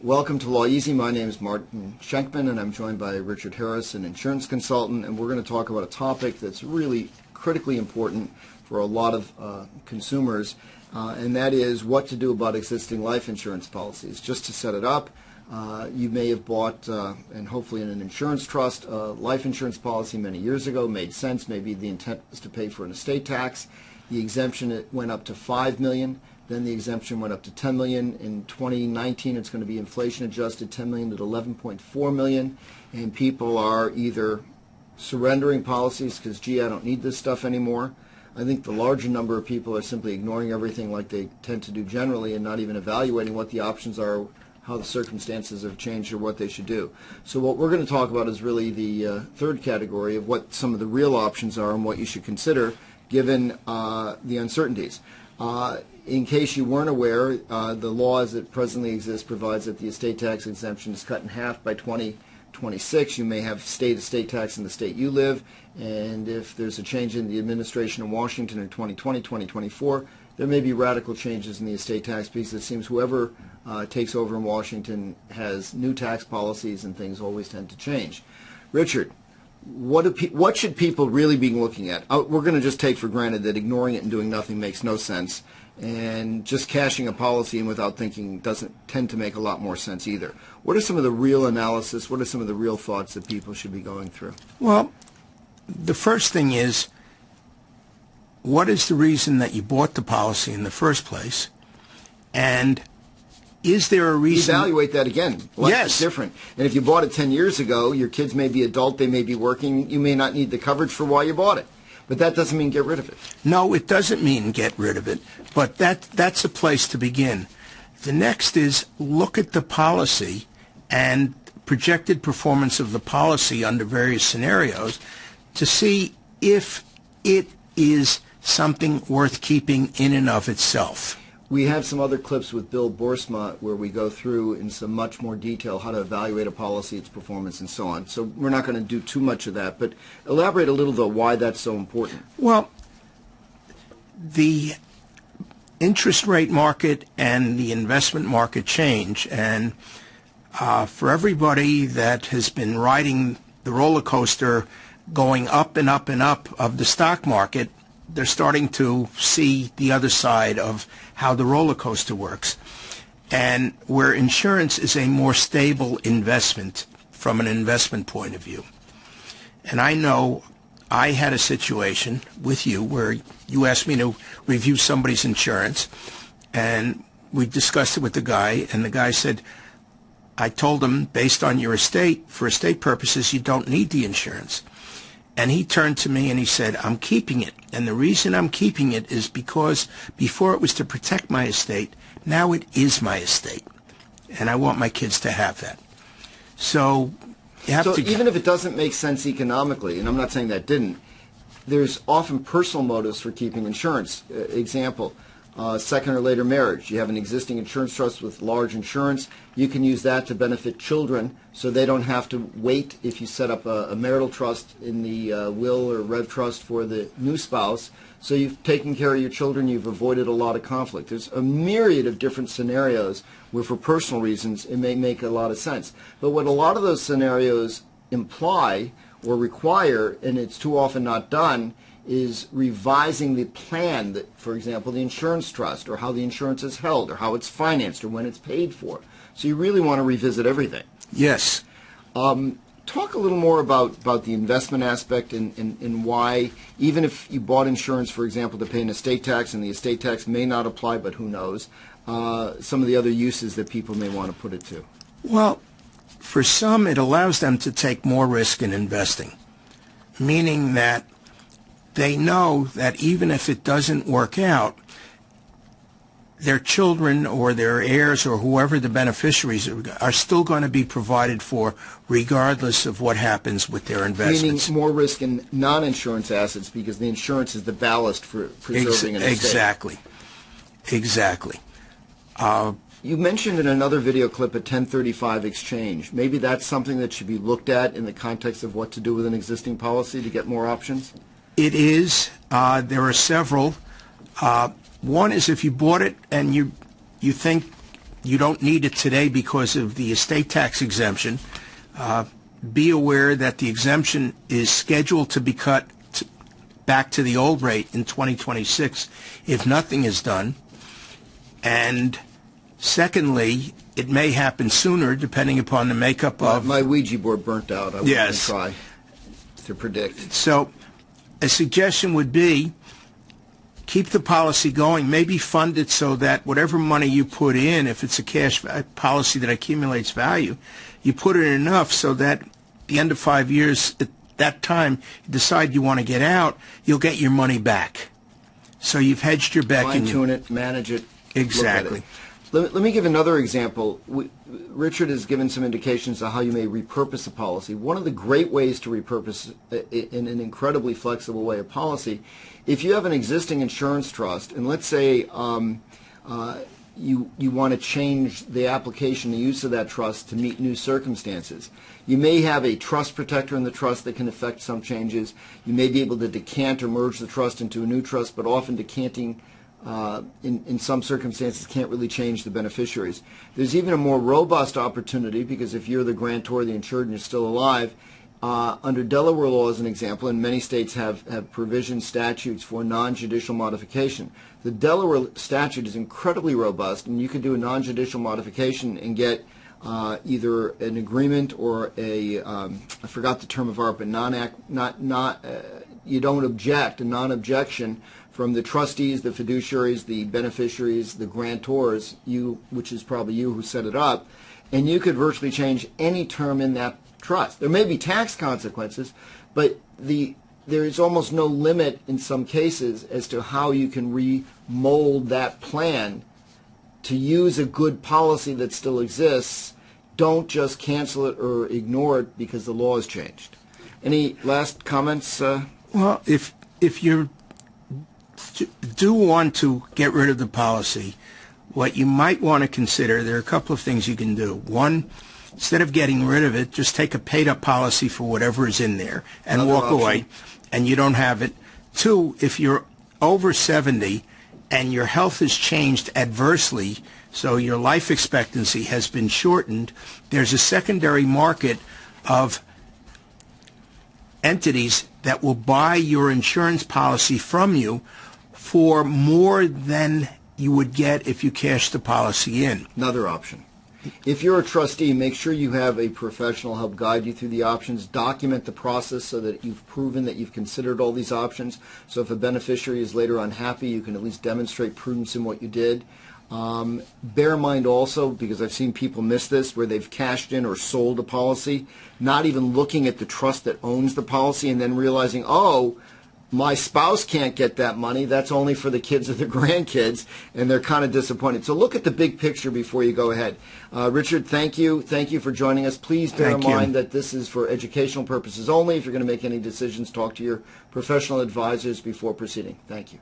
Welcome to Law Easy. My name is Marty Shenkman, and I'm joined by Richard Harris, an insurance consultant, and we're going to talk about a topic that's really critically important for a lot of consumers, and that is what to do about existing life insurance policies. Just to set it up, you may have bought, and hopefully in an insurance trust, a life insurance policy many years ago. Made sense. Maybe the intent was to pay for an estate tax. The exemption went up to $5 million. Then the exemption went up to $10 million. In 2019, it's going to be inflation adjusted, $10 million to $11.4 million. And people are either surrendering policies because, gee, I don't need this stuff anymore. I think the larger number of people are simply ignoring everything like they tend to do generally and not even evaluating what the options are, how the circumstances have changed, or what they should do. So what we're going to talk about is really the third category of what some of the real options are and what you should consider given the uncertainties. In case you weren't aware, the law as it presently exists provides that the estate tax exemption is cut in half by 2026. You may have state estate tax in the state you live, and if there's a change in the administration in Washington in 2020, 2024, there may be radical changes in the estate tax because it seems whoever takes over in Washington has new tax policies and things always tend to change. Richard, what should people really be looking at? We're going to just take for granted that ignoring it and doing nothing makes no sense, and just cashing a policy in without thinking doesn't tend to make a lot more sense either. What are some of the real analysis, what are some of the real thoughts that people should be going through? Well, the first thing is, what is the reason that you bought the policy in the first place? And is there a reason? Evaluate that again. Life yes. is different. And if you bought it 10 years ago, your kids may be adult, they may be working, you may not need the coverage for why you bought it. But that doesn't mean get rid of it. No, it doesn't mean get rid of it. But that's a place to begin. The next is look at the policy and projected performance of the policy under various scenarios to see if it is something worth keeping in and of itself. We have some other clips with Bill Boersma where we go through in some much more detail how to evaluate a policy, its performance, and so on. So we're not going to do too much of that, but elaborate a little, though, why that's so important. Well, the interest rate market and the investment market change, and for everybody that has been riding the roller coaster going up and up and up of the stock market, they're starting to see the other side of how the roller coaster works. And where insurance is a more stable investment from an investment point of view. And I know I had a situation with you where you asked me to review somebody's insurance, and we discussed it with the guy, and the guy said, I told him, based on your estate, for estate purposes, you don't need the insurance. And he turned to me and he said, I'm keeping it. And the reason I'm keeping it is because before it was to protect my estate, now it is my estate. And I want my kids to have that. So you have to... even if it doesn't make sense economically, and I'm not saying that didn't, there's often personal motives for keeping insurance. Example, second or later marriage. You have an existing insurance trust with large insurance. You can use that to benefit children so they don't have to wait if you set up a marital trust in the will or rev trust for the new spouse. So you've taken care of your children, you've avoided a lot of conflict. There's a myriad of different scenarios where for personal reasons it may make a lot of sense. But what a lot of those scenarios imply or require, and it's too often not done, is revising the plan that, for example, the insurance trust, or how the insurance is held, or how it's financed, or when it's paid for. So you really want to revisit everything. Yes. Talk a little more about the investment aspect and why, even if you bought insurance, for example, to pay an estate tax, and the estate tax may not apply, but who knows, some of the other uses that people may want to put it to. Well, for some, it allows them to take more risk in investing, meaning that they know that even if it doesn't work out, their children or their heirs or whoever the beneficiaries are still going to be provided for regardless of what happens with their investments. Meaning more risk in non-insurance assets because the insurance is the ballast for preserving an estate. Exactly. Exactly. You mentioned in another video clip a 1035 exchange. Maybe that's something that should be looked at in the context of what to do with an existing policy to get more options? It is. There are several. One is if you bought it and you think you don't need it today because of the estate tax exemption. Be aware that the exemption is scheduled to be cut back to the old rate in 2026 if nothing is done. And secondly, it may happen sooner depending upon the makeup of... My Ouija board burnt out. I wouldn't try to predict. So a suggestion would be keep the policy going, maybe fund it so that whatever money you put in, if it's a cash policy that accumulates value, you put in enough so that at the end of 5 years, at that time, you decide you want to get out, you'll get your money back. So you've hedged your bet. Fine-tune it, manage it. Exactly. Let me give another example. Richard has given some indications of how you may repurpose a policy. One of the great ways to repurpose in an incredibly flexible way a policy, if you have an existing insurance trust, and let's say you want to change the application, the use of that trust to meet new circumstances. You may have a trust protector in the trust that can affect some changes. You may be able to decant or merge the trust into a new trust, but often decanting in some circumstances can't really change the beneficiaries. There's even a more robust opportunity because if you're the grantor, the insured, and you're still alive, under Delaware law as an example, and many states have provision statutes for non-judicial modification. The Delaware statute is incredibly robust, and you can do a non-judicial modification and get either an agreement or a I forgot the term of art, but you don't object, a non-objection from the trustees, the fiduciaries, the beneficiaries, the grantors, which is probably you who set it up, and you could virtually change any term in that trust. There may be tax consequences, but there is almost no limit in some cases as to how you can remold that plan to use a good policy that still exists. Don't just cancel it or ignore it because the law has changed. Any last comments? Well, if you do want to get rid of the policy, what you might want to consider, there are a couple of things you can do. One, instead of getting rid of it, just take a paid-up policy for whatever is in there and walk away, and you don't have it. Two, if you're over 70 and your health has changed adversely, so your life expectancy has been shortened, there's a secondary market of entities that will buy your insurance policy from you for more than you would get if you cashed the policy in. Another option. If you're a trustee, make sure you have a professional help guide you through the options. Document the process so that you've proven that you've considered all these options. So if a beneficiary is later unhappy, you can at least demonstrate prudence in what you did. Bear in mind also, because I've seen people miss this, where they've cashed in or sold a policy, not even looking at the trust that owns the policy and then realizing, oh, my spouse can't get that money. That's only for the kids or the grandkids, and they're kind of disappointed. So look at the big picture before you go ahead. Richard, thank you. Thank you for joining us. Please bear in mind that this is for educational purposes only. If you're going to make any decisions, talk to your professional advisors before proceeding. Thank you.